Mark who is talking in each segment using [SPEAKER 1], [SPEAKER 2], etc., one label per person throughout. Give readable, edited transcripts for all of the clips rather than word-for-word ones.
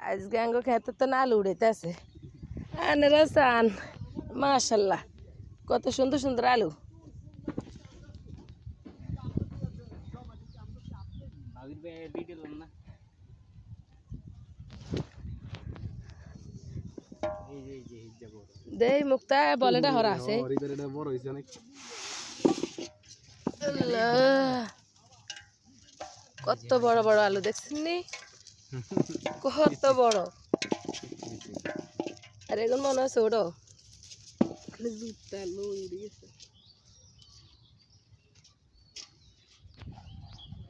[SPEAKER 1] আজকে আঙ্গ খেতে তো না আলু উড়াইতেছে আনেরা চান মাশাল্লাহ কত সুন্দর সুন্দর আলু দেই মুক্তা বলেটা হরা আছে কত বড় বড় আলু দেখছেন নি কত বড় আর এগুলো মনে হচ্ছে ওটা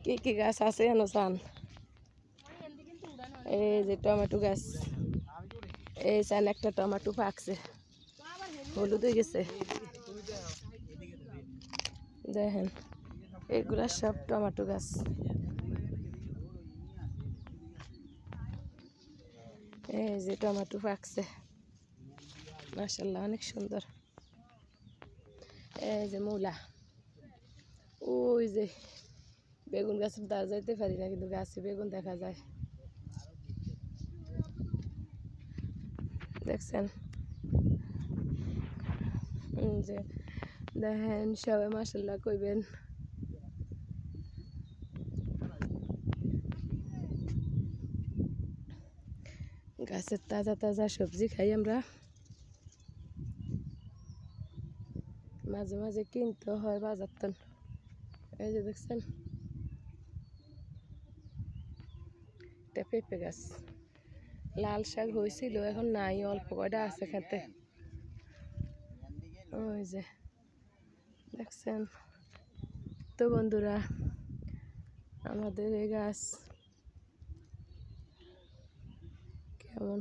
[SPEAKER 1] কি কি গাছ আছে এনো চান এই যে টমেটো গাছ এই চান একটা টমেটো পাকছে হলুদ হয়ে গেছে দেখেন এগুলা সব টমেটো গাছ এই যে টমেটো পাকছে মাশাআল্লাহ অনেক সুন্দর এই যে মূলা ওই যে বেগুন গাছের দ্বার যাইতে পারি না কিন্তু গাছে বেগুন দেখা যায় দেখছেন যে দেখেন সবাই মাশাআল্লাহ কইবেন গাছের তাজা তাজা সবজি খাই আমরা মাঝে মাঝে কিনতে হয় বাজার থেকে এই যে দেখছেন এটা পেঁপে গাছ লাল শাক হয়েছিল এখন নাই অল্প কয়টা আছে খেতে ওই যে দেখছেন তো বন্ধুরা আমাদের এই গাছ কেমন